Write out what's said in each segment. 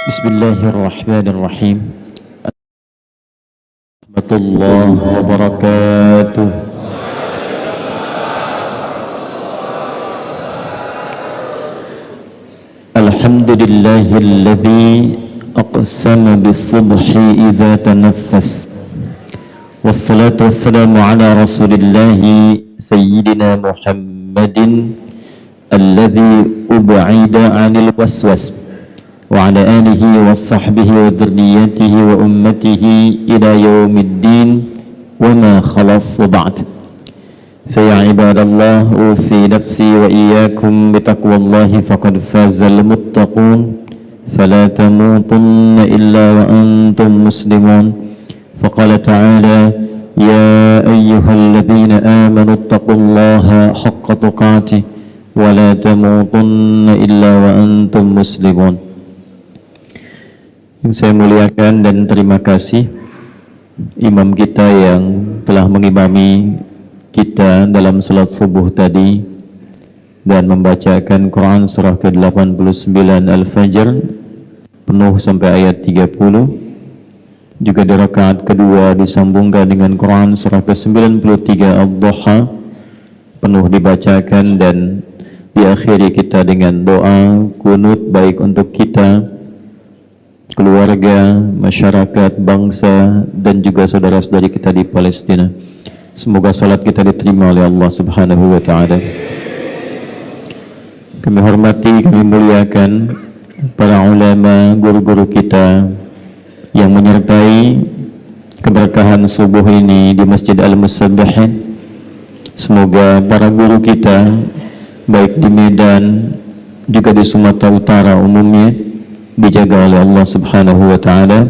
Bismillahirrahmanirrahim. Warahmatullahi wabarakatuh. Alhamdulillahilladzi aqsama bis-subhi idza tanaffas. Wassalatu wassalamu ala rasulillahi sayyidina Muhammadin alladzi ub'ida 'anil waswas wa ala alihi wa sahbihi wa dhurriyyatihi wa ummatihi ila yaumiddin wa ma khalas ba'd. Fa ya ibadallah, usi nafsi wa iyyakum bi taqwallahi faqad fazal muttaqun fala tamutunna illa wa antum muslimun. Faqala ta'ala ya ayyuhalladzina amanu taqullaha haqqa tuqatih wa la tamutunna illa wa antum muslimun. Yang saya muliakan dan terima kasih imam kita yang telah mengimami kita dalam salat subuh tadi dan membacakan Quran surah ke-89 Al-Fajr penuh sampai ayat 30. Juga di rakaat kedua disambungkan dengan Quran surah ke-93 Ad-Duha penuh dibacakan dan diakhiri kita dengan doa kunut baik untuk kita, keluarga, masyarakat, bangsa, dan juga saudara-saudari kita di Palestina. Semoga salat kita diterima oleh Allah Subhanahu wa Ta'ala. Kami hormati, kami muliakan para ulama, guru-guru kita yang menyertai keberkahan subuh ini di Masjid Al-Musabbahin. Semoga para guru kita baik di Medan juga di Sumatera Utara umumnya dijaga oleh Allah Subhanahu wa Ta'ala,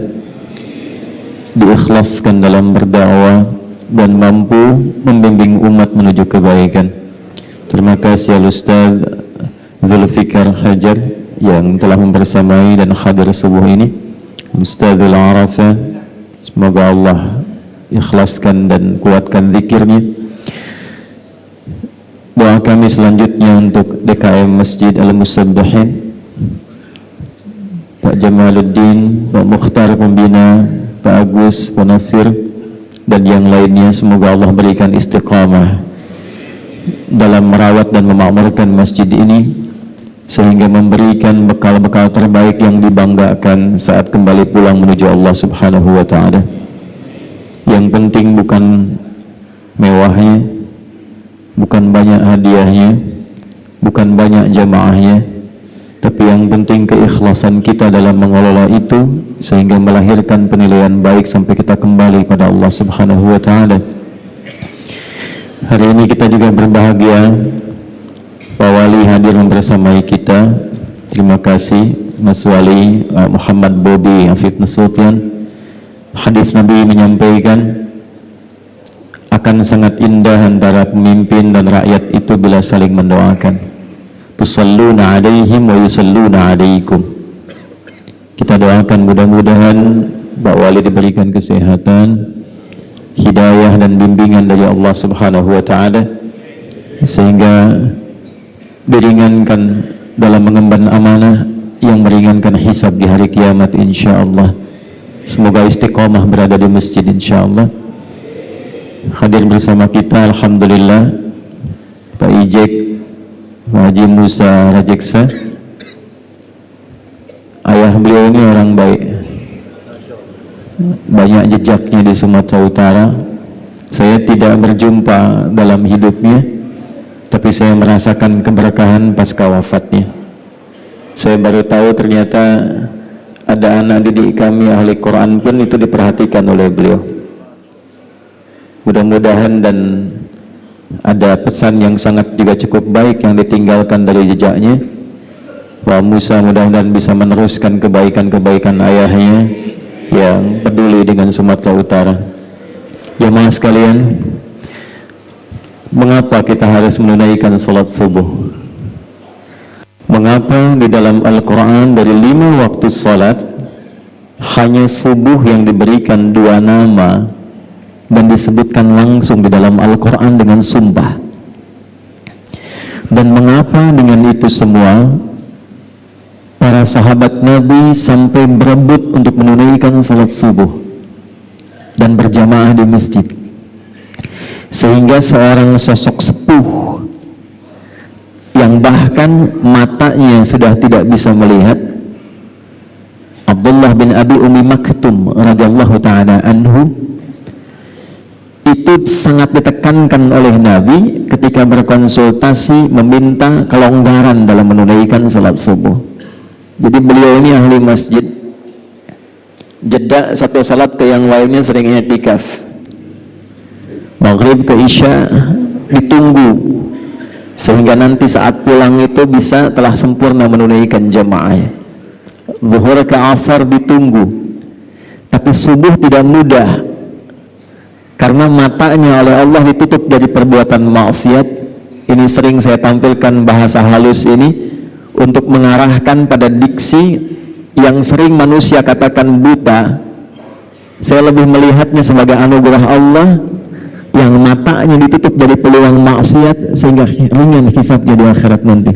diikhlaskan dalam berdakwah dan mampu membimbing umat menuju kebaikan. Terima kasih Al-Ustaz Zulfikar Hajar yang telah membersamai dan hadir subuh ini. Ustaz Al-Arafah, semoga Allah ikhlaskan dan kuatkan zikirnya. Doa kami selanjutnya untuk DKM Masjid Al-Musabbahin, Pak Jamaluddin, Pak Mukhtar Pembina, Pak Agus, Pak Nasir, dan yang lainnya. Semoga Allah berikan istiqamah dalam merawat dan memakmurkan masjid ini sehingga memberikan bekal-bekal terbaik yang dibanggakan saat kembali pulang menuju Allah Subhanahu wa Ta'ala. Yang penting bukan mewahnya, bukan banyak hadiahnya, bukan banyak jamaahnya, tapi yang penting keikhlasan kita dalam mengelola itu sehingga melahirkan penilaian baik sampai kita kembali pada Allah Subhanahu wa Ta'ala. Hari ini kita juga berbahagia Pak Wali hadir membersamai kita. Terima kasih Mas Wali Muhammad Bobi Hafid Nasution. Hadis Nabi menyampaikan akan sangat indah antara pemimpin dan rakyat itu bila saling mendoakan. Tusalluna alaihim wa yusalluna alaikum. Kita doakan mudah-mudahan Pak Wali diberikan kesehatan, hidayah dan bimbingan dari Allah Subhanahu wa Ta'ala sehingga diringankan dalam mengemban amanah yang meringankan hisab di hari kiamat insyaallah. Semoga istiqomah berada di masjid insyaallah. Hadir bersama kita alhamdulillah Pak Ijek, Pak Haji Musa Rajeksa. Ayah beliau ini orang baik, banyak jejaknya di Sumatera Utara. Saya tidak berjumpa dalam hidupnya, tapi saya merasakan keberkahan pasca wafatnya. Saya baru tahu ternyata ada anak didik kami ahli Quran pun itu diperhatikan oleh beliau. Mudah-mudahan dan ada pesan yang sangat juga cukup baik yang ditinggalkan dari jejaknya. Pak Musa mudah-mudahan bisa meneruskan kebaikan-kebaikan ayahnya yang peduli dengan Sumatera Utara. Jamaah sekalian, mengapa kita harus menunaikan salat subuh? Mengapa di dalam Al-Quran dari 5 waktu salat hanya subuh yang diberikan 2 nama dan disebutkan langsung di dalam Al-Quran dengan sumpah? Dan mengapa dengan itu semua para para sahabat Nabi sampai berebut untuk menunaikan salat subuh dan berjamaah di masjid, sehingga seorang sosok sepuh yang bahkan matanya sudah tidak bisa melihat, Abdullah bin Abi Ummi Maktum radhiyallahu ta'ala anhu, itu sangat ditekankan oleh Nabi ketika berkonsultasi meminta kelonggaran dalam menunaikan salat subuh. Jadi beliau ini ahli masjid, jeda satu salat ke yang lainnya sering i'tikaf, maghrib ke isya ditunggu, sehingga nanti saat pulang itu bisa telah sempurna menunaikan jamaah. Zuhur ke asar ditunggu, tapi subuh tidak mudah karena matanya oleh Allah ditutup dari perbuatan maksiat. Ini sering saya tampilkan bahasa halus ini untuk mengarahkan pada diksi yang sering manusia katakan buta. Saya lebih melihatnya sebagai anugerah Allah yang matanya ditutup dari peluang maksiat sehingga ringan hisabnya di akhirat nanti.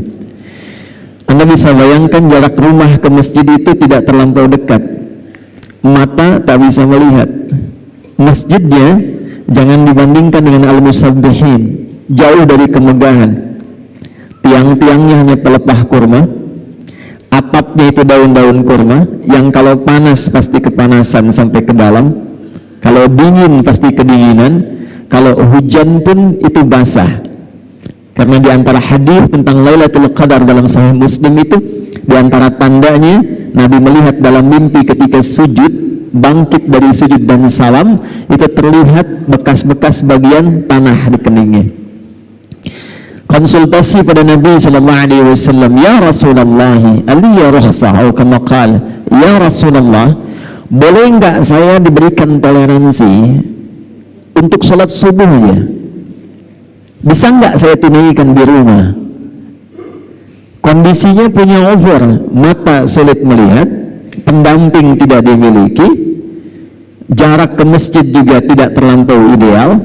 Anda bisa bayangkan jarak rumah ke masjid itu tidak terlampau dekat, mata tak bisa melihat. Masjidnya jangan dibandingkan dengan al-musabbihin, jauh dari kemegahan. Tiang-tiangnya hanya pelepah kurma, atapnya itu daun-daun kurma yang kalau panas pasti kepanasan sampai ke dalam, kalau dingin pasti kedinginan, kalau hujan pun itu basah. Karena di antara hadis tentang Lailatul Qadar dalam Sahih Muslim itu, di antara tandanya Nabi melihat dalam mimpi ketika sujud, bangkit dari sujud dan salam, itu terlihat bekas-bekas bagian tanah di keningnya. Konsultasi pada Nabi SAW, ya Rasulullah, aliyya rukhsah, atau kama qala, ya Rasulullah, boleh enggak saya diberikan toleransi untuk sholat subuhnya? Bisa enggak saya tunaikan di rumah? Kondisinya punya over, mata sulit melihat, pendamping tidak dimiliki, jarak ke masjid juga tidak terlampau ideal.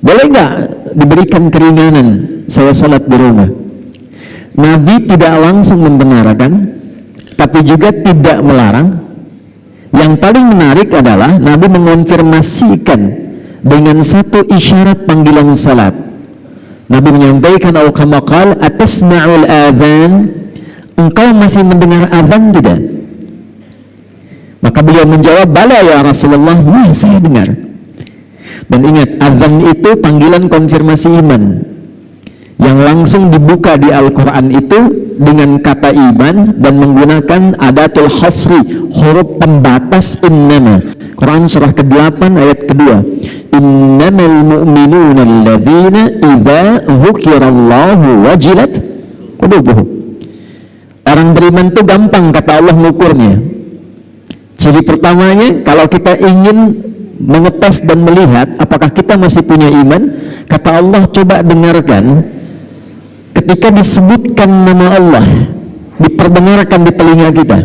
Boleh enggak diberikan keringanan saya sholat di rumah? Nabi tidak langsung membenarkan, tapi juga tidak melarang. Yang paling menarik adalah Nabi mengonfirmasikan dengan satu isyarat panggilan salat. Nabi menyampaikan, "Au kama qala, atasma'ul adzan?" Engkau masih mendengar azan tidak? Maka beliau menjawab, "Bala ya Rasulullah, ya saya dengar." Dan ingat, azan itu panggilan konfirmasi iman yang langsung dibuka di Al-Quran itu dengan kata iman dan menggunakan adatul hasri, huruf pembatas innama. Quran surah ke-8 ayat kedua, innamal mu'minuna alladzina idza dzukirallahu wajilat qulubuhum. Orang beriman itu gampang kata Allah mengukurnya. Ciri pertamanya, kalau kita ingin mengetes dan melihat apakah kita masih punya iman, kata Allah, coba dengarkan ketika disebutkan nama Allah, diperdengarkan di telinga kita.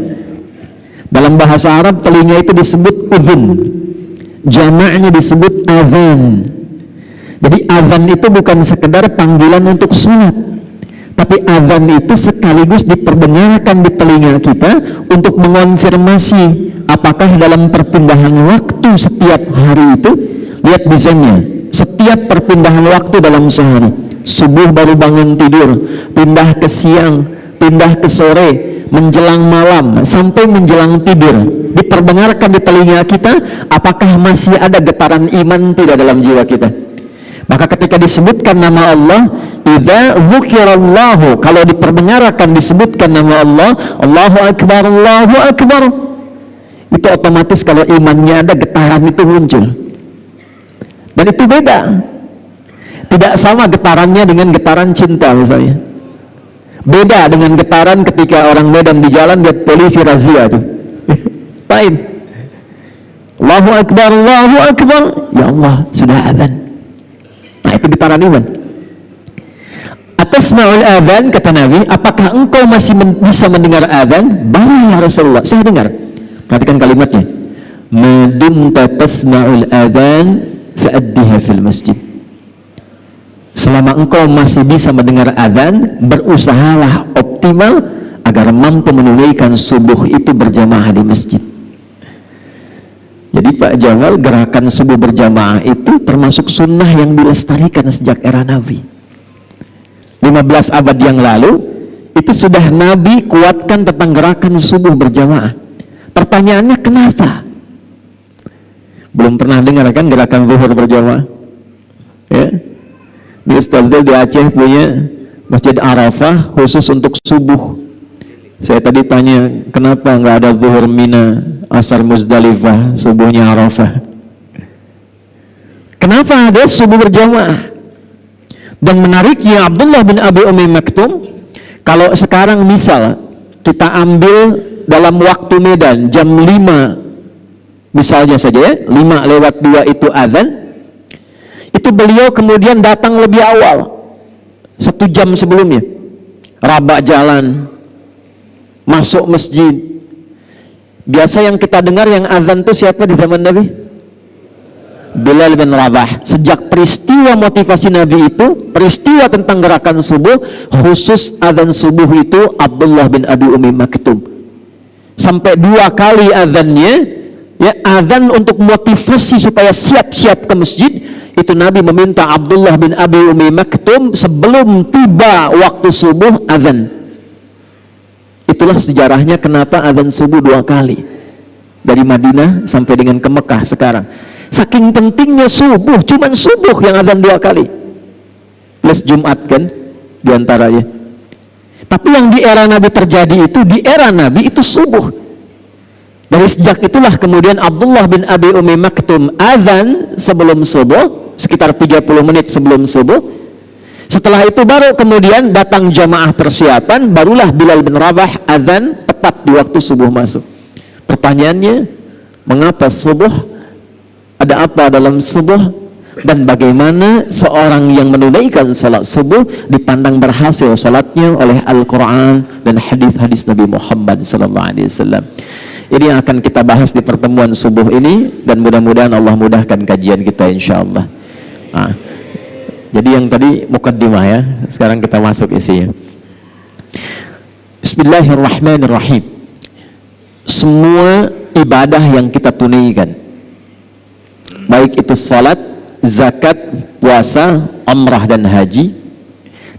Dalam bahasa Arab telinga itu disebut udhun, jamaknya disebut azan. Jadi azan itu bukan sekedar panggilan untuk sholat, tapi azan itu sekaligus diperdengarkan di telinga kita untuk mengonfirmasi apakah dalam perpindahan waktu setiap hari itu, lihat desainnya, setiap perpindahan waktu dalam sehari, subuh baru bangun tidur, pindah ke siang, pindah ke sore, menjelang malam, sampai menjelang tidur, diperdengarkan di telinga kita apakah masih ada getaran iman tidak dalam jiwa kita. Maka ketika disebutkan nama Allah, idza dzukirallahu, kalau diperdengarkan disebutkan nama Allah, Allahu Akbar, Allahu Akbar, itu otomatis kalau imannya ada, getaran itu muncul. Dan itu beda, tidak sama getarannya dengan getaran cinta misalnya. Beda dengan getaran ketika orang Medan di jalan lihat polisi razia tuh. Lain. Allahu Akbar, Allahu Akbar, ya Allah sudah azan. Nah itu getaran iman. Atasma'ul adzan, kata Nabi, apakah engkau masih bisa mendengar azan? Bala ya Rasulullah, saya dengar. Perhatikan kalimatnya, madumta tasma'ul adzan fa'addiha fil masjid. Selama engkau masih bisa mendengar azan, berusahalah optimal agar mampu menunaikan subuh itu berjamaah di masjid. Jadi Pak Jamal, gerakan subuh berjamaah itu termasuk sunnah yang dilestarikan sejak era Nabi. 15 abad yang lalu itu sudah Nabi kuatkan tentang gerakan subuh berjamaah. Pertanyaannya kenapa? Belum pernah dengar kan gerakan zuhur berjamaah? Ya. Di Istanbul, di Aceh punya Masjid Arafah khusus untuk subuh. Saya tadi tanya, kenapa nggak ada zuhur Mina, asar Muzdalifah, subuhnya Arafah? Kenapa ada subuh berjamaah? Dan menariknya, Abdullah bin Abi Umi Maktum, kalau sekarang misal kita ambil dalam waktu Medan jam 5 misalnya saja ya, 5:02 itu azan, itu beliau kemudian datang lebih awal 1 jam sebelumnya, rabak jalan, masuk masjid. Biasa yang kita dengar yang azan itu siapa di zaman Nabi? Bilal bin Rabah. Sejak peristiwa motivasi Nabi itu, peristiwa tentang gerakan subuh, khusus azan subuh itu Abdullah bin Abi Umi Maktum. Sampai 2 kali azannya, ya, azan untuk motivasi supaya siap-siap ke masjid, itu Nabi meminta Abdullah bin Abi Umi Maktum sebelum tiba waktu subuh azan. Itulah sejarahnya kenapa azan subuh 2 kali dari Madinah sampai dengan ke Mekah sekarang. Saking pentingnya subuh, cuman subuh yang azan 2 kali plus Jumat kan diantaranya. Tapi yang di era Nabi terjadi itu, di era Nabi itu subuh. Dari sejak itulah kemudian Abdullah bin Abi Umi Maktum azan sebelum subuh, sekitar 30 menit sebelum subuh. Setelah itu baru kemudian datang jamaah persiapan, barulah Bilal bin Rabah azan tepat di waktu subuh masuk. Pertanyaannya, mengapa subuh? Ada apa dalam subuh? Dan bagaimana seorang yang menunaikan salat subuh dipandang berhasil salatnya oleh Al-Quran dan hadis-hadis Nabi Muhammad SAW. Ini yang akan kita bahas di pertemuan subuh ini, dan mudah-mudahan Allah mudahkan kajian kita insyaallah. Jadi yang tadi mukaddimah ya, sekarang kita masuk isinya. Bismillahirrahmanirrahim. Semua ibadah yang kita tunaikan, baik itu salat, zakat, puasa, umrah dan haji,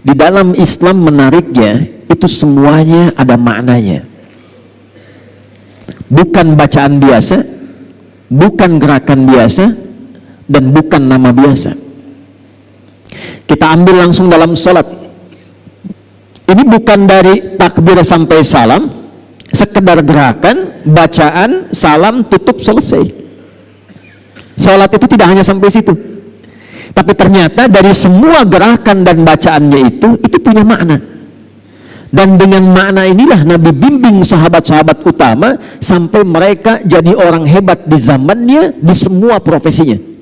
di dalam Islam menariknya itu semuanya ada maknanya. Bukan bacaan biasa, bukan gerakan biasa, dan bukan nama biasa. Kita ambil langsung dalam salat. Ini bukan dari takbir sampai salam, sekedar gerakan, bacaan, salam, tutup, selesai. Salat itu tidak hanya sampai situ, tapi ternyata dari semua gerakan dan bacaannya itu punya makna. Dan dengan makna inilah Nabi bimbing sahabat-sahabat utama sampai mereka jadi orang hebat di zamannya, di semua profesinya.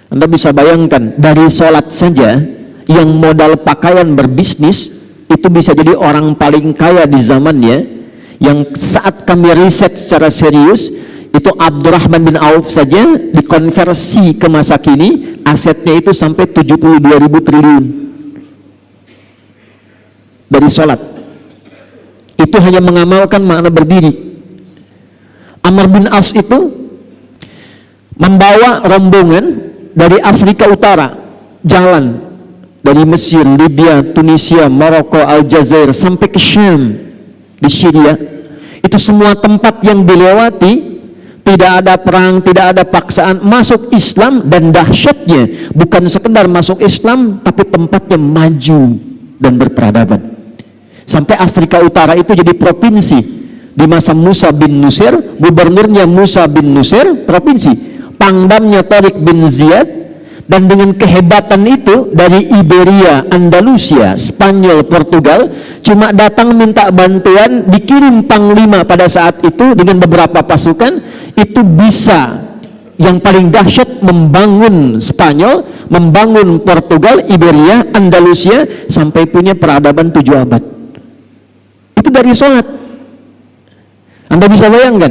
Anda bisa bayangkan, dari sholat saja yang modal pakaian berbisnis itu bisa jadi orang paling kaya di zamannya. Yang saat kami riset secara serius, itu Abdurrahman bin Auf saja dikonversi ke masa kini, asetnya itu sampai 72.000 triliun dari sholat. Itu hanya mengamalkan makna berdiri. Amr bin As itu membawa rombongan dari Afrika Utara, jalan dari Mesir, Libya, Tunisia, Maroko, Aljazair sampai ke Syam di Syria. Itu semua tempat yang dilewati, tidak ada perang, tidak ada paksaan, masuk Islam. Dan dahsyatnya bukan sekedar masuk Islam, tapi tempatnya maju dan berperadaban. Sampai Afrika Utara itu jadi provinsi di masa Musa bin Nusir, gubernurnya Musa bin Nusir, provinsi, pangdamnya Tariq bin Ziyad. Dan dengan kehebatan itu, dari Iberia, Andalusia, Spanyol, Portugal, cuma datang minta bantuan, dikirim panglima pada saat itu dengan beberapa pasukan, itu bisa yang paling dahsyat membangun Spanyol, membangun Portugal, Iberia, Andalusia, sampai punya peradaban 7 abad. Itu dari sholat. Anda bisa bayangkan.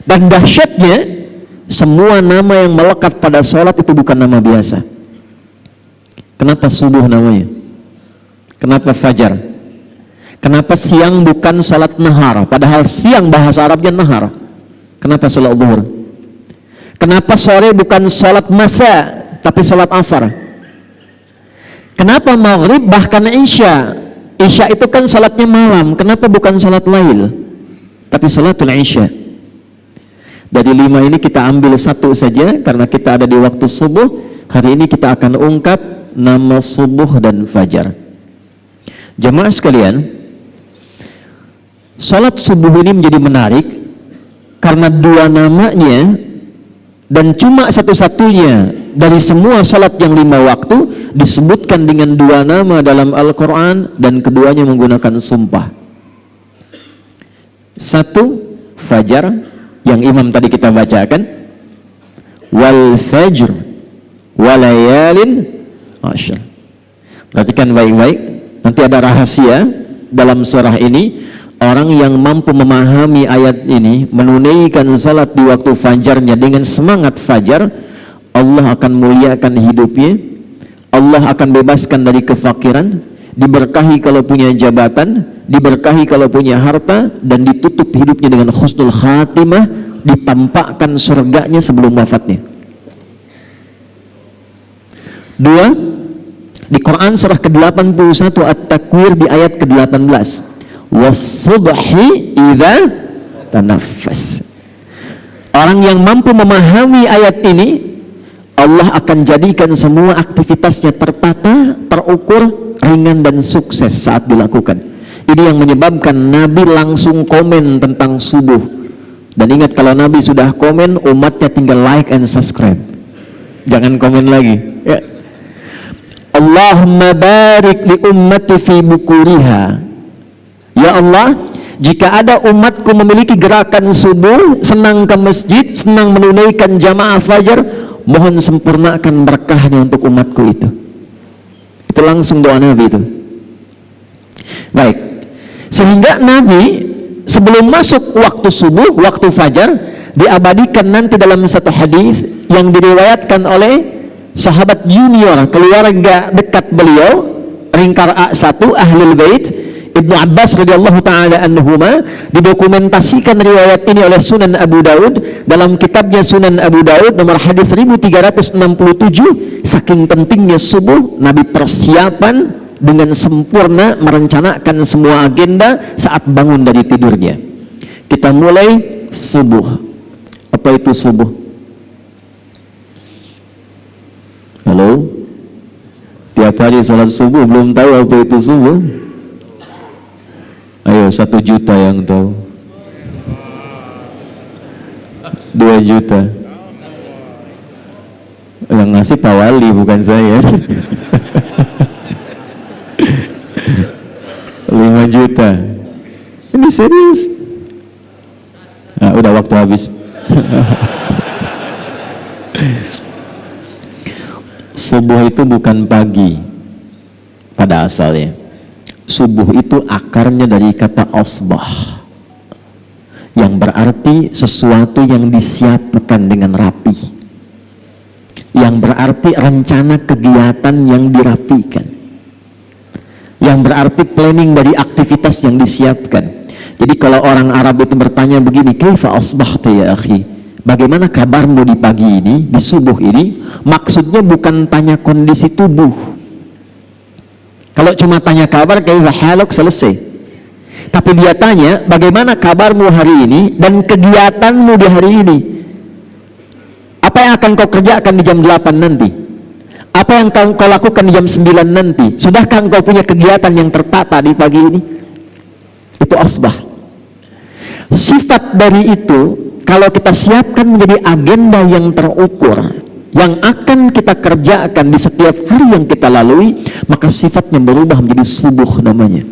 Dan dahsyatnya, semua nama yang melekat pada sholat itu bukan nama biasa. Kenapa subuh namanya? Kenapa fajar? Kenapa siang bukan sholat nahar? Padahal siang bahasa Arabnya nahar. Kenapa sholat zuhur? Kenapa sore bukan sholat masa, tapi sholat asar? Kenapa maghrib bahkan isya? Isya itu kan sholatnya malam. Kenapa bukan sholat lail, tapi sholatul isya? Dari 5 ini kita ambil satu saja, karena kita ada di waktu subuh. Hari ini kita akan ungkap nama subuh dan fajar. Jemaah sekalian, sholat subuh ini menjadi menarik karena 2 namanya, dan cuma satu-satunya dari semua sholat yang 5 waktu disebutkan dengan 2 nama dalam Al-Quran, dan keduanya menggunakan sumpah. Satu, fajar, yang imam tadi kita bacakan, wal fajr walayalin ashr. Perhatikan baik-baik, nanti ada rahasia dalam surah ini. Orang yang mampu memahami ayat ini, menunaikan salat di waktu fajarnya dengan semangat fajar, Allah akan muliakan hidupnya, Allah akan bebaskan dari kefakiran, diberkahi kalau punya jabatan, diberkahi kalau punya harta, dan ditutup hidupnya dengan husnul khatimah, ditampakkan surganya sebelum wafatnya. 2, di Quran surah ke-81 At-Takwir di ayat ke-18, was-subhi idza tanaffas. Orang yang mampu memahami ayat ini, Allah akan jadikan semua aktivitasnya tertata, terukur, ringan dan sukses saat dilakukan. Ini yang menyebabkan Nabi langsung komen tentang subuh. Dan ingat, kalau Nabi sudah komen, umatnya tinggal like and subscribe. Jangan komen lagi ya. Allahumma barik li ummati fi bukuriha. Ya Allah, jika ada umatku memiliki gerakan subuh, senang ke masjid, senang menunaikan jamaah fajar, mohon sempurnakan berkahnya untuk umatku itu. Itu langsung doa Nabi itu. Baik, sehingga Nabi sebelum masuk waktu subuh, waktu fajar, diabadikan nanti dalam satu hadis yang diriwayatkan oleh sahabat junior, keluarga dekat beliau, ringkar A1 Ahlul Bait, Ibnu Abbas radhiyallahu taala anhuma. Didokumentasikan riwayat ini oleh Sunan Abu Daud dalam kitabnya Sunan Abu Daud nomor hadis 1367. Saking pentingnya subuh, Nabi persiapan dengan sempurna, merencanakan semua agenda saat bangun dari tidurnya. Kita mulai subuh. Apa itu subuh? Halo? Tiap hari sholat subuh belum tahu apa itu subuh? Ayo, 1 juta yang tahu. 2 juta. Yang ngasih Pak Wali, bukan saya. 5 juta. Ini serius. Nah, udah waktu habis. Subuh itu bukan pagi pada asalnya. Subuh itu akarnya dari kata asbah, yang berarti sesuatu yang disiapkan dengan rapi, yang berarti rencana kegiatan yang dirapikan, yang berarti planning dari aktivitas yang disiapkan. Jadi kalau orang Arab itu bertanya begini, kaifa asbahta ya akhi, bagaimana kabarmu di pagi ini, di subuh ini, maksudnya bukan tanya kondisi tubuh. Kalau cuma tanya kabar, kaifa haluk, selesai. Tapi dia tanya, bagaimana kabarmu hari ini dan kegiatanmu di hari ini? Apa yang akan kau kerjakan di jam 8 nanti? Apa yang kau lakukan di jam 9 nanti? Sudahkah engkau punya kegiatan yang tertata di pagi ini? Itu asbah. Sifat dari itu, kalau kita siapkan menjadi agenda yang terukur, yang akan kita kerjakan di setiap hari yang kita lalui, maka sifatnya berubah menjadi subuh namanya.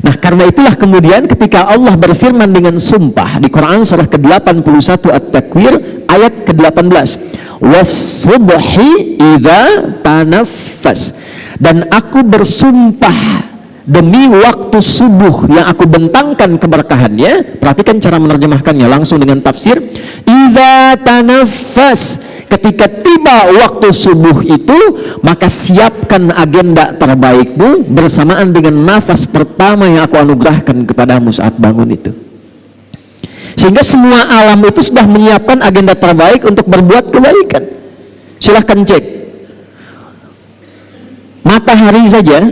Nah, karena itulah kemudian ketika Allah berfirman dengan sumpah di Quran surah ke-81 At-Takwir ayat ke-18, was-subhi idza tanaffas, dan aku bersumpah demi waktu subuh yang aku bentangkan keberkahannya. Perhatikan cara menerjemahkannya langsung dengan tafsir, idza tanaffas, ketika tiba waktu subuh itu, maka siapkan agenda terbaikmu bersamaan dengan nafas pertama yang aku anugerahkan kepadamu saat bangun itu. Sehingga semua alam itu sudah menyiapkan agenda terbaik untuk berbuat kebaikan. Silahkan cek. Matahari saja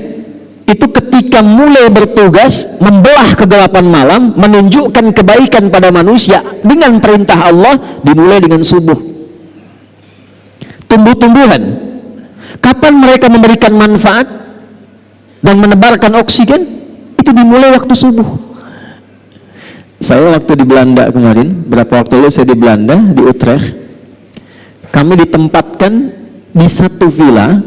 itu ketika mulai bertugas membelah kegelapan malam, menunjukkan kebaikan pada manusia dengan perintah Allah, dimulai dengan subuh. Tumbuh-tumbuhan, kapan mereka memberikan manfaat dan menebarkan oksigen? Itu dimulai waktu subuh. Saya waktu di Belanda kemarin, berapa waktu lalu saya di Belanda, di Utrecht, kami ditempatkan di satu villa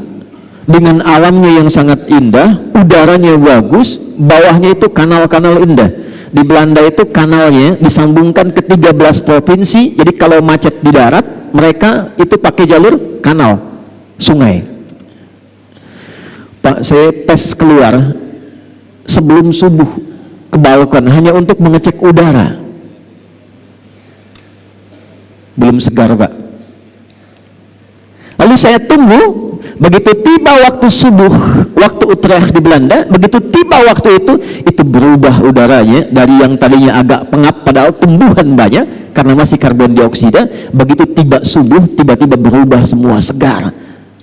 dengan alamnya yang sangat indah, udaranya bagus, bawahnya itu kanal-kanal indah. Di Belanda itu kanalnya disambungkan ke 13 provinsi, jadi kalau macet di darat, mereka itu pakai jalur kanal, sungai. Pak, saya tes keluar sebelum subuh ke balkon, hanya untuk mengecek udara. Belum segar, Pak. Lalu saya tunggu. Begitu tiba waktu subuh, waktu Utrecht di Belanda, begitu tiba waktu itu berubah udaranya dari yang tadinya agak pengap padahal tumbuhan banyak karena masih karbon dioksida. Begitu tiba subuh, tiba-tiba berubah semua, segar,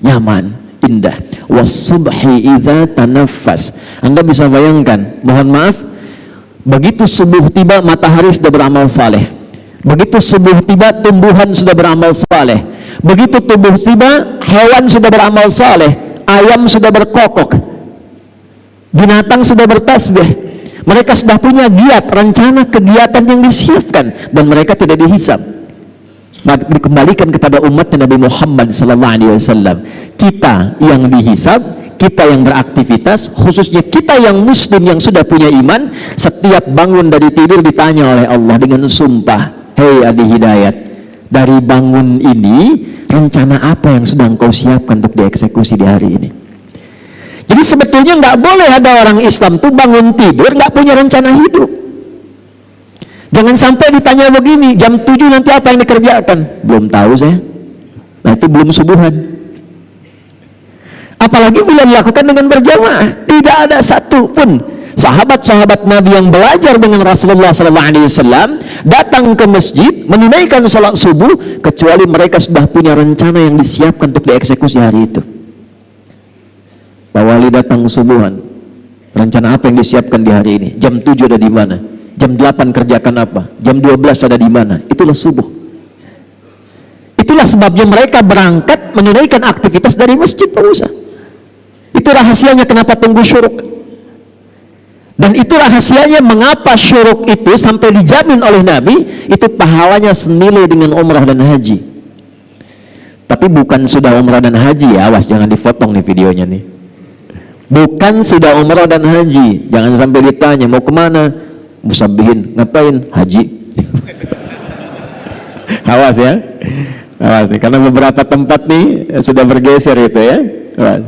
nyaman, indah. Was-subhi idza tanaffas. Anda bisa bayangkan, mohon maaf, begitu subuh tiba matahari sudah beramal saleh. Begitu subuh tiba tumbuhan sudah beramal saleh. Begitu tubuh tiba, hewan sudah beramal saleh, ayam sudah berkokok, binatang sudah bertasbih. Mereka sudah punya giat, rencana kegiatan yang disiapkan, dan mereka tidak dihisab. Dikembalikan kepada umat Nabi Muhammad SAW. Kita yang dihisab, kita yang beraktivitas, khususnya kita yang muslim yang sudah punya iman, setiap bangun dari tidur ditanya oleh Allah dengan sumpah, hei Adi Hidayat, dari bangun ini rencana apa yang sudah engkau siapkan untuk dieksekusi di hari ini? Jadi sebetulnya nggak boleh ada orang Islam tuh bangun tidur nggak punya rencana hidup. Jangan sampai ditanya begini, jam 7 nanti apa yang dikerjakan? Belum tahu saya. Nah itu belum subuhan. Apalagi bila dilakukan dengan berjamaah, tidak ada satu pun sahabat-sahabat Nabi yang belajar dengan Rasulullah SAW datang ke masjid menunaikan salat subuh kecuali mereka sudah punya rencana yang disiapkan untuk dieksekusi hari itu. Pak Wali datang subuhan, rencana apa yang disiapkan di hari ini? Jam 7 ada di mana? Jam 8 kerjakan apa? Jam 12 ada di mana? Itulah subuh. Itulah sebabnya mereka berangkat menunaikan aktivitas dari masjid, Pak Musa. Itu rahasianya kenapa tunggu syuruk. Dan itu rahasianya mengapa syuruk itu sampai dijamin oleh Nabi, itu pahalanya senilai dengan umrah dan haji. Tapi bukan sudah umrah dan haji ya, awas jangan dipotong nih videonya nih. Bukan sudah umrah dan haji, jangan sampai ditanya mau kemana, musabihin, ngapain? Haji. Awas ya, awas nih, karena beberapa tempat nih sudah bergeser itu ya. Awas.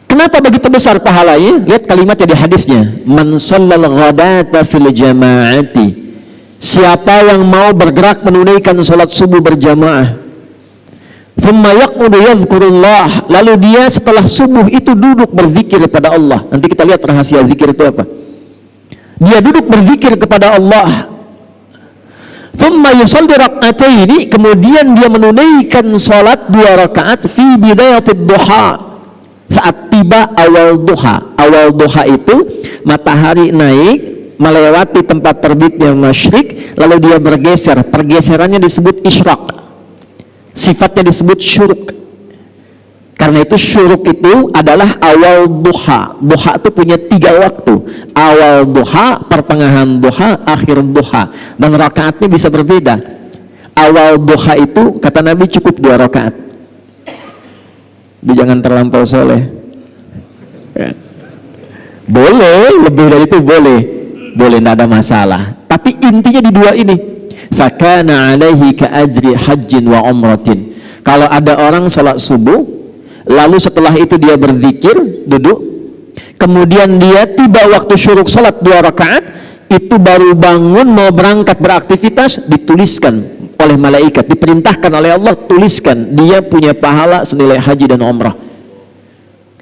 Kenapa begitu besar pahalanya? Lihat kalimatnya di hadisnya. Man shallal ghadata fil jama'ati. Siapa yang mau bergerak menunaikan salat subuh berjamaah. Thumma yaqudu yadhkurullah. Lalu dia setelah subuh itu duduk berzikir kepada Allah. Nanti kita lihat rahasia zikir itu apa. Dia duduk berzikir kepada Allah. Thumma yusalli rak'ataini. Kemudian dia menunaikan salat 2 rakaat fi bidayatid duha. Saat tiba awal duha. Awal duha itu matahari naik melewati tempat terbitnya masyrik, lalu dia bergeser. Pergeserannya disebut isyraq, sifatnya disebut syuruk. Karena itu syuruk itu adalah awal duha. Duha itu punya 3 waktu. Awal duha, pertengahan duha, akhir duha. Dan rakaatnya bisa berbeda. Awal duha itu kata Nabi cukup 2 rakaat. Jangan terlampau soleh ya. Boleh lebih dari itu, boleh tidak ada masalah, tapi intinya di 2 ini. Fakana alaihi ka ajri hajjin wa umratin. Kalau ada orang sholat subuh lalu setelah itu dia berzikir, duduk, kemudian dia tiba waktu syuruk sholat 2 rakaat, itu baru bangun mau berangkat beraktivitas, dituliskan oleh malaikat, diperintahkan oleh Allah, tuliskan dia punya pahala senilai haji dan umrah.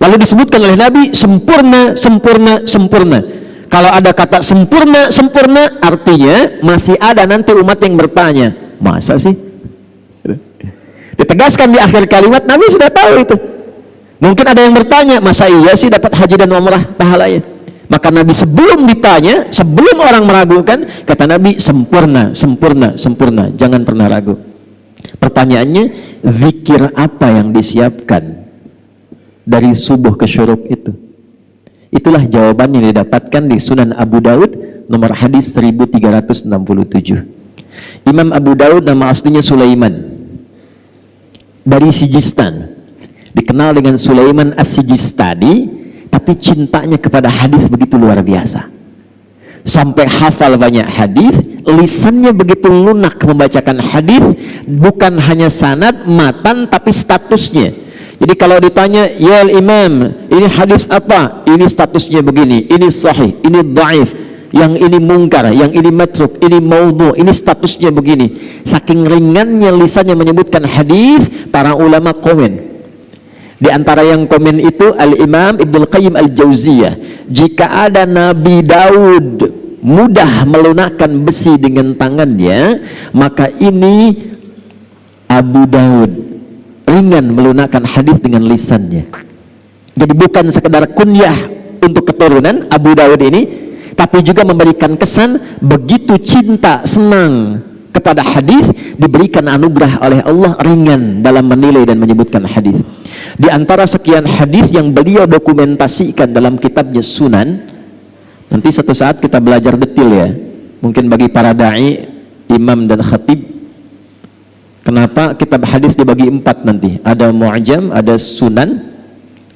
Lalu disebutkan oleh Nabi, sempurna, sempurna, sempurna. Kalau ada kata sempurna, sempurna, artinya masih ada nanti umat yang bertanya, masa sih? Ditegaskan di akhir kalimat, Nabi sudah tahu itu. Mungkin ada yang bertanya, masa iya sih dapat haji dan umrah pahalanya? Maka Nabi sebelum ditanya, sebelum orang meragukan, kata Nabi, sempurna, sempurna, sempurna, jangan pernah ragu. Pertanyaannya, zikir apa yang disiapkan dari subuh ke syuruk itu? Itulah jawaban yang didapatkan di Sunan Abu Daud nomor hadis 1367. Imam Abu Daud nama aslinya Sulaiman, dari Sijistan, dikenal dengan Sulaiman As-Sijistani, tapi cintanya kepada hadis begitu luar biasa, sampai hafal banyak hadis, lisannya begitu lunak membacakan hadis, bukan hanya sanad, matan, tapi statusnya. Jadi kalau ditanya, ya imam, ini hadis apa? Ini statusnya begini, ini sahih, ini dhaif, yang ini mungkar, yang ini matruk, ini maudhu, ini statusnya begini. Saking ringannya lisannya menyebutkan hadis, para ulama komen. Di antara yang komen itu Al-Imam Ibnul Qayyim Al-Jauziyah, jika ada Nabi Daud mudah melunakkan besi dengan tangannya, maka ini Abu Daud ringan melunakkan hadis dengan lisannya. Jadi bukan sekedar kunyah untuk keturunan Abu Daud ini, tapi juga memberikan kesan begitu cinta, senang kepada hadis, diberikan anugerah oleh Allah ringan dalam menilai dan menyebutkan hadis. Di antara sekian hadis yang beliau dokumentasikan dalam kitabnya Sunan, nanti satu saat kita belajar detail ya, mungkin bagi para da'i, imam dan khatib, kenapa kitab hadis dibagi 4 nanti, ada mu'jam, ada sunan,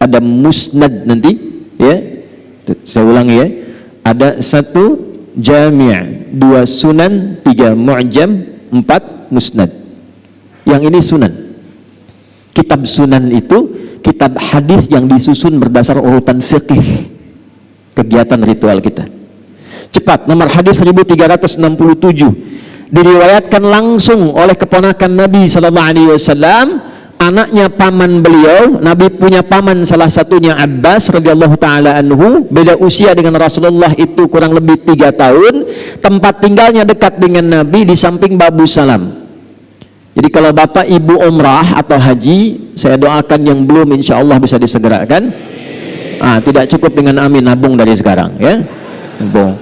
ada musnad nanti ya, saya ulangi ya, ada 1 jami', 2 sunan, 3 mu'jam, 4 musnad. Yang ini sunan. Kitab sunan itu kitab hadis yang disusun berdasar urutan fikih kegiatan ritual kita. Cepat, nomor hadis 1367 diriwayatkan langsung oleh keponakan Nabi SAW, anaknya paman beliau. Nabi punya paman, salah satunya Abbas radhiyallahu taala anhu, beda usia dengan Rasulullah itu kurang lebih 3 tahun, tempat tinggalnya dekat dengan Nabi di samping Babu Salam. Jadi kalau bapak ibu umrah atau haji, saya doakan yang belum insya Allah bisa disegerakan. Tidak cukup dengan amin, nabung dari sekarang ya, nabung.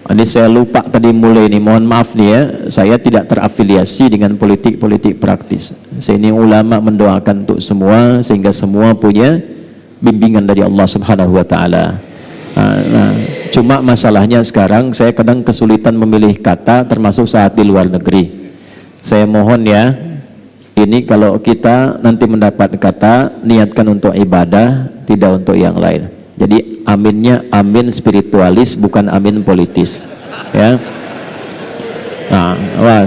Ini saya lupa tadi mulai nih, mohon maaf nih ya, saya tidak terafiliasi dengan politik praktis. Saya ini ulama mendoakan untuk semua sehingga semua punya bimbingan dari Allah Subhanahu wa taala. Cuma masalahnya sekarang saya kadang kesulitan memilih kata, termasuk saat di luar negeri. Saya mohon ya, ini kalau kita nanti mendapat kata, niatkan untuk ibadah, tidak untuk yang lain. Jadi aminnya amin spiritualis, bukan amin politis ya.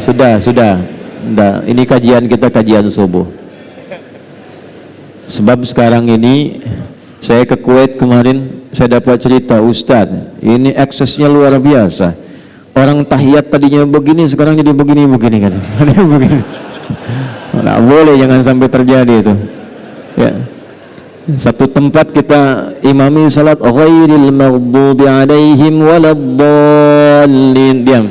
Sudah. Ini kajian kita, kajian subuh. Sebab sekarang ini saya ke Kuwait kemarin, saya dapat cerita, Ustadz, ini aksesnya luar biasa. Orang tahiyat tadinya begini, sekarang jadi begini kan. Begini. Nggak boleh, jangan sampai terjadi itu ya. Satu tempat kita imami salat ghairil maghdubi alaihim waladdallin. Diam.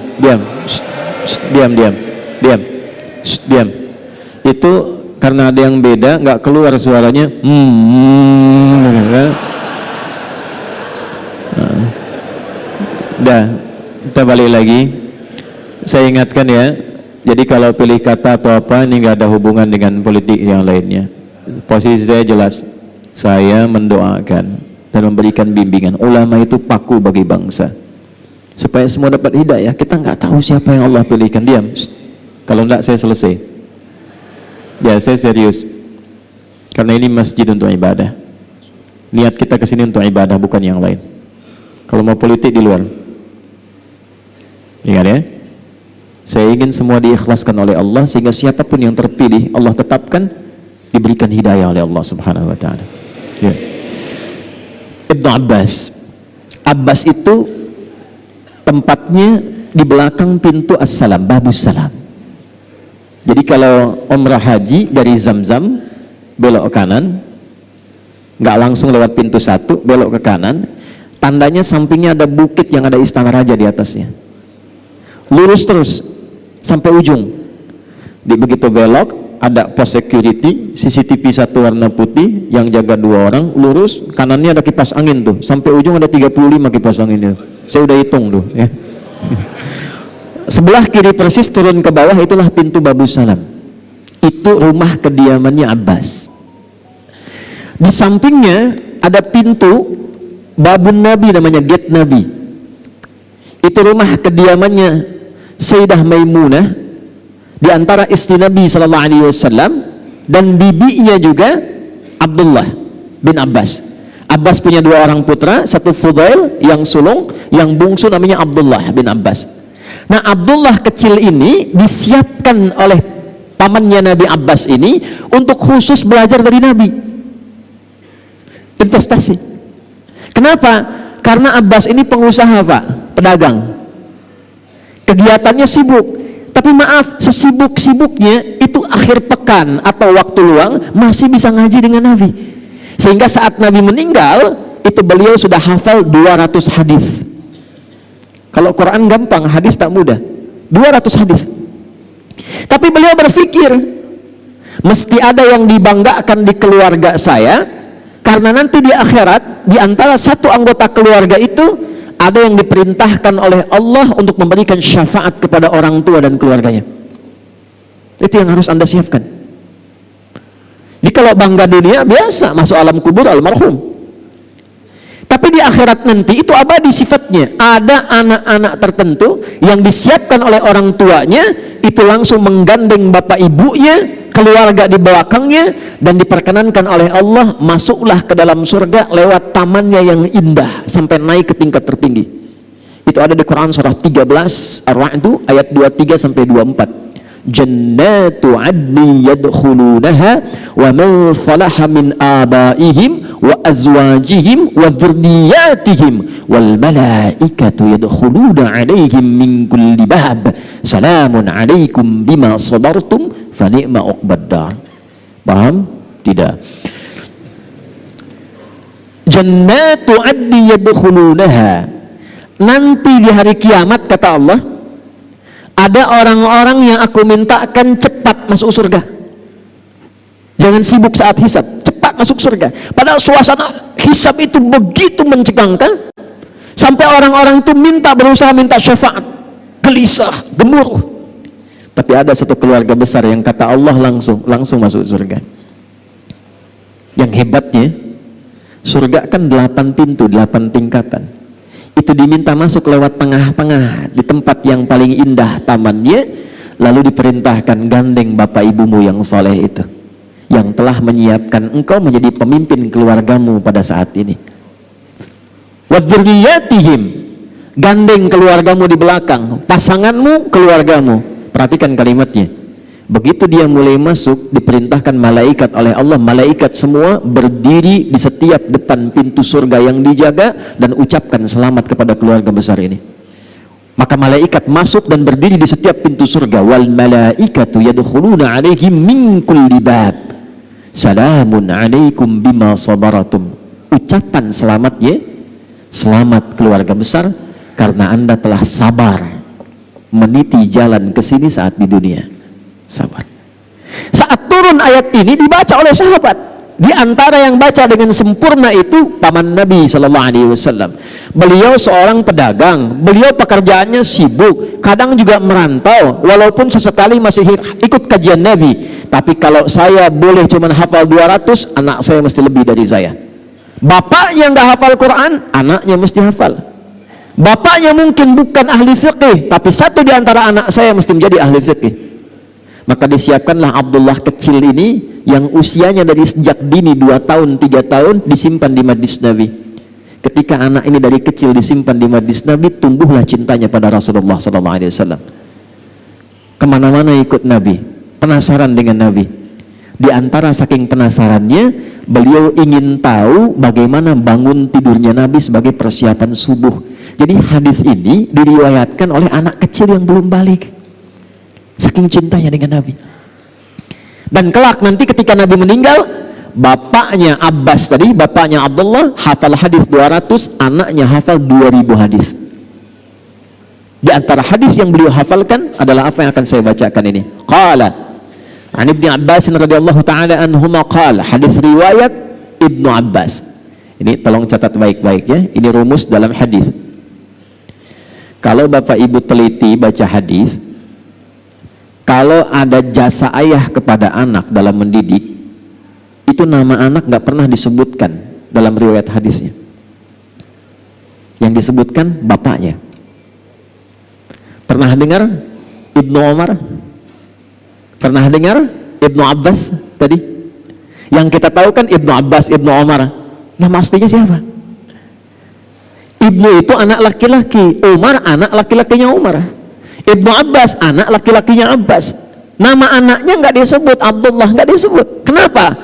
Itu karena ada yang beda, nggak keluar suaranya. Kita balik lagi. Saya ingatkan ya, jadi kalau pilih kata atau apa, ini nggak ada hubungan dengan politik yang lainnya. Posisi saya jelas, saya mendoakan dan memberikan bimbingan. Ulama itu paku bagi bangsa, supaya semua dapat hidayah. Kita nggak tahu siapa yang Allah pilihkan. Diam. Kalau enggak saya selesai ya, saya serius, karena ini masjid untuk ibadah. Niat kita kesini untuk ibadah, bukan yang lain. Kalau mau politik di luar, ingat ya, saya ingin semua diikhlaskan oleh Allah, sehingga siapapun yang terpilih Allah tetapkan diberikan hidayah oleh Allah Subhanahu wa taala ya. Ibnu Abbas itu tempatnya di belakang pintu As-Salam, Babus Salam. Jadi kalau umrah haji dari Zamzam belok ke kanan, nggak langsung lewat pintu 1, belok ke kanan, tandanya sampingnya ada bukit yang ada istana raja di atasnya. Lurus terus sampai ujung. Di begitu belok ada pos security, CCTV 1 warna putih yang jaga 2 orang, lurus kanannya ada kipas angin tuh, sampai ujung ada 35 kipas angin itu. Saya udah hitung tuh ya. Sebelah kiri persis turun ke bawah itulah pintu Babus Salam. Itu rumah kediamannya Abbas. Di sampingnya ada pintu Babun Nabi, namanya Gate Nabi. Itu rumah kediamannya Sayyidah Maimunah, di antara istri Nabi sallallahu alaihi wasallam, dan bibinya juga Abdullah bin Abbas. Abbas punya 2 orang putra, satu Fudail yang sulung, yang bungsu namanya Abdullah bin Abbas. Nah, Abdullah kecil ini disiapkan oleh pamannya Nabi Abbas ini untuk khusus belajar dari Nabi. Investasi. Kenapa? Karena Abbas ini pengusaha, Pak, pedagang. Kegiatannya sibuk. Tapi maaf, sesibuk-sibuknya itu akhir pekan atau waktu luang masih bisa ngaji dengan Nabi. Sehingga saat Nabi meninggal, itu beliau sudah hafal 200 hadis. Kalau Quran gampang, hadis tak mudah. 200 hadis. Tapi beliau berpikir, mesti ada yang dibanggakan di keluarga saya, karena nanti di akhirat, di antara satu anggota keluarga itu, ada yang diperintahkan oleh Allah untuk memberikan syafaat kepada orang tua dan keluarganya. Itu yang harus Anda siapkan. Jadi kalau bangga dunia, biasa, masuk alam kubur almarhum. Tapi di akhirat nanti itu abadi sifatnya. Ada anak-anak tertentu yang disiapkan oleh orang tuanya, itu langsung menggandeng bapak ibunya, keluarga di belakangnya, dan diperkenankan oleh Allah, masuklah ke dalam surga lewat tamannya yang indah sampai naik ke tingkat tertinggi. Itu ada di Quran surah 13 Ar-Ra'd ayat 23 sampai 24. Jannatu adni yadkhulunaha wa man salaha min abaihim wa azwajihim wa dhurriyyatihim wal malaikatu yadkhuluna alaihim min kulli bab salamun alaikum bima sabartum fa ni'ma uqbad dar. Paham? Tidak. Jannatu adni yadkhulunaha, nanti di hari kiamat kata Allah, ada orang-orang yang aku mintakan cepat masuk surga. Jangan sibuk saat hisab, cepat masuk surga. Padahal suasana hisab itu begitu mencegangkan, sampai orang-orang itu berusaha minta syafaat, gelisah, gemuruh. Tapi ada satu keluarga besar yang kata Allah langsung masuk surga. Yang hebatnya, surga kan 8 pintu, 8 tingkatan. Itu diminta masuk lewat tengah-tengah, di tempat yang paling indah tamannya, lalu diperintahkan gandeng bapak ibumu yang soleh itu, yang telah menyiapkan engkau menjadi pemimpin keluargamu pada saat ini. Wa dzurriyyatihim, gandeng keluargamu di belakang, pasanganmu, keluargamu. Perhatikan kalimatnya. Begitu dia mulai masuk, diperintahkan malaikat oleh Allah, malaikat semua berdiri di setiap depan pintu surga yang dijaga dan ucapkan selamat kepada keluarga besar ini. Maka malaikat masuk dan berdiri di setiap pintu surga. Wal malaikatu yadkhuluna alaihim min kulli bab salamun alaikum bima sabaratum. Ucapan selamatnya, selamat keluarga besar karena Anda telah sabar meniti jalan ke sini saat di dunia. Sabar. Saat turun ayat ini dibaca oleh sahabat. Di antara yang baca dengan sempurna itu paman Nabi sallallahu alaihi wasallam. Beliau seorang pedagang, beliau pekerjaannya sibuk, kadang juga merantau, walaupun sesekali masih ikut kajian Nabi. Tapi kalau saya boleh cuma hafal 200, anak saya mesti lebih dari saya. Bapaknya nggak hafal Quran, anaknya mesti hafal. Bapaknya mungkin bukan ahli fiqih, tapi satu di antara anak saya mesti menjadi ahli fiqih. Maka disiapkanlah Abdullah kecil ini yang usianya dari sejak dini 2 tahun, 3 tahun disimpan di majlis Nabi. Ketika anak ini dari kecil disimpan di majlis Nabi, tumbuhlah cintanya pada Rasulullah SAW. Kemana-mana ikut Nabi, penasaran dengan Nabi. Di antara saking penasarannya, beliau ingin tahu bagaimana bangun tidurnya Nabi sebagai persiapan subuh. Jadi hadis ini diriwayatkan oleh anak kecil yang belum balik, saking cintanya dengan Nabi. Dan kelak nanti ketika Nabi meninggal, bapaknya Abbas tadi, bapaknya Abdullah hafal hadis 200, anaknya hafal 2000 hadis. Di antara hadis yang beliau hafalkan adalah apa yang akan saya bacakan ini. Qala an Ibnu Abbas radhiyallahu taala anhuma qala, hadis riwayat Ibnu Abbas. Ini tolong catat baik-baik ya, ini rumus dalam hadis. Kalau Bapak Ibu teliti baca hadis, kalau ada jasa ayah kepada anak dalam mendidik, itu nama anak nggak pernah disebutkan dalam riwayat hadisnya. Yang disebutkan bapaknya. Pernah dengar Ibnu Umar? Pernah dengar Ibnu Abbas tadi? Yang kita tahu kan Ibnu Abbas, Ibnu Umar. Nama aslinya siapa? Ibnu itu anak laki-laki, Umar anak laki-lakinya Umar. Ibnu Abbas anak laki-lakinya Abbas. Nama anaknya nggak disebut, Abdullah nggak disebut. Kenapa?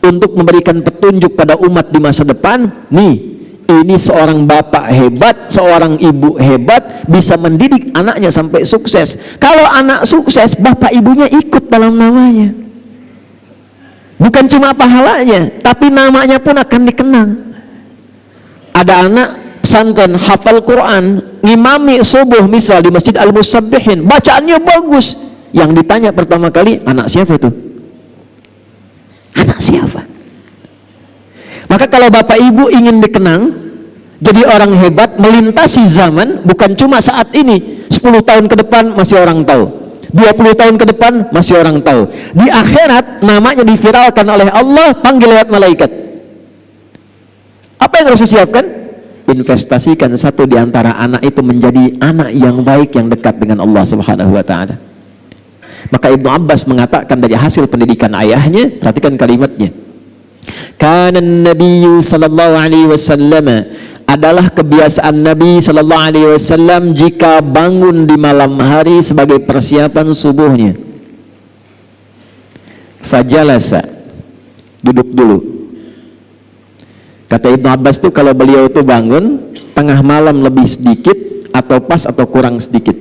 Untuk memberikan petunjuk pada umat di masa depan. Nih, ini seorang bapak hebat, seorang ibu hebat, bisa mendidik anaknya sampai sukses. Kalau anak sukses, bapak ibunya ikut dalam namanya. Bukan cuma pahalanya, tapi namanya pun akan dikenang. Ada anak pesantren hafal Quran, ngimami subuh misal di Masjid Al-Musabbihin, bacaannya bagus. Yang ditanya pertama kali, anak siapa itu? Anak siapa? Maka kalau bapak ibu ingin dikenang, jadi orang hebat, melintasi zaman, bukan cuma saat ini, 10 tahun ke depan masih orang tahu, 20 tahun ke depan masih orang tahu. Di akhirat namanya diviralkan oleh Allah, panggil lewat malaikat. Apa yang harus disiapkan? Investasikan satu di antara anak itu menjadi anak yang baik, yang dekat dengan Allah Subhanahu wa ta'ala. Maka Ibnu Abbas mengatakan dari hasil pendidikan ayahnya, perhatikan kalimatnya. Kana Nabi sallallahu alaihi wasallam, adalah kebiasaan Nabi sallallahu alaihi wasallam jika bangun di malam hari sebagai persiapan subuhnya. Fajalasa, duduk dulu. Kata Ibnu Abbas itu kalau beliau itu bangun tengah malam lebih sedikit atau pas atau kurang sedikit.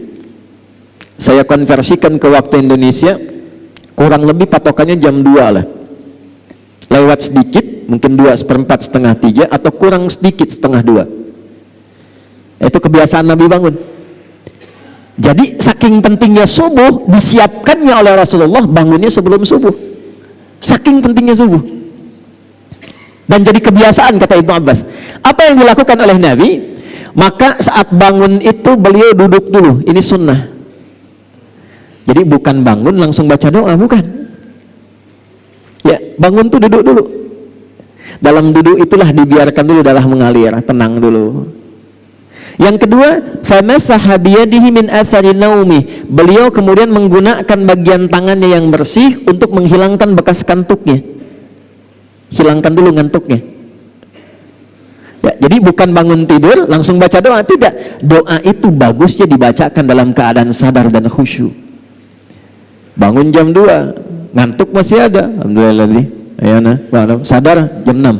Saya konversikan ke waktu Indonesia, kurang lebih patokannya jam 2 lah. Lewat sedikit, mungkin 2/4, setengah 3, atau kurang sedikit setengah 2. Itu kebiasaan Nabi bangun. Jadi saking pentingnya subuh, disiapkannya oleh Rasulullah bangunnya sebelum subuh. Saking pentingnya subuh. Dan jadi kebiasaan, kata Ibnu Abbas. Apa yang dilakukan oleh Nabi? Maka saat bangun itu beliau duduk dulu. Ini sunnah. Jadi bukan bangun langsung baca doa, bukan. Ya, bangun tuh duduk dulu. Dalam duduk itulah dibiarkan dulu darah mengalir, tenang dulu. Yang kedua, famasaha biyadihi min athari naumi. Beliau kemudian menggunakan bagian tangannya yang bersih untuk menghilangkan bekas kantuknya. Hilangkan dulu ngantuknya. Ya, jadi bukan bangun tidur langsung baca doa, tidak. Doa itu bagusnya dibacakan dalam keadaan sadar dan khusyuk. Bangun jam 2, ngantuk masih ada, alhamdulillah. Ayana, sadar jam 6.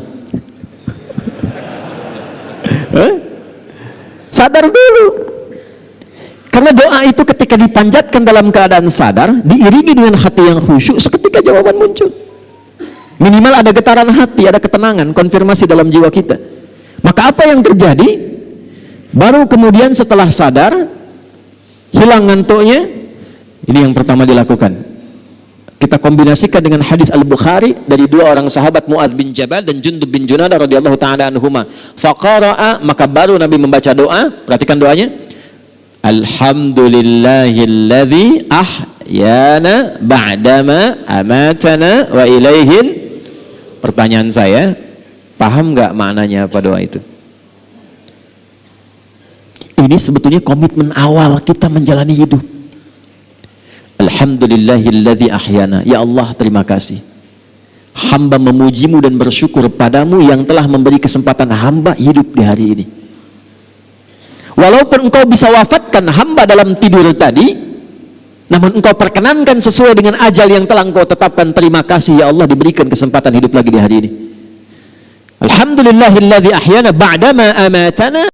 Sadar dulu. Karena doa itu ketika dipanjatkan dalam keadaan sadar, diiringi dengan hati yang khusyuk, seketika jawaban muncul. Minimal ada getaran hati, ada ketenangan, konfirmasi dalam jiwa kita. Maka apa yang terjadi? Baru kemudian setelah sadar, hilang ngantuknya, ini yang pertama dilakukan. Kita kombinasikan dengan hadis Al-Bukhari dari dua orang sahabat, Mu'adz bin Jabal dan Jundub bin Junadah radhiyallahu ta'ala anhuma. Faqara'a, maka baru Nabi membaca doa. Perhatikan doanya. Alhamdulillahilladzi ahyana ba'dama amatana wa ilaihin. Pertanyaan saya, paham nggak maknanya apa doa itu? Ini sebetulnya komitmen awal kita menjalani hidup. Alhamdulillahilladzi ahyana. Ya Allah, terima kasih. Hamba memujimu dan bersyukur padamu yang telah memberi kesempatan hamba hidup di hari ini. Walaupun engkau bisa wafatkan hamba dalam tidur tadi, namun engkau perkenankan sesuai dengan ajal yang telah engkau tetapkan. Terima kasih ya Allah, diberikan kesempatan hidup lagi di hari ini. Alhamdulillahilladzi ahyana ba'dama amatana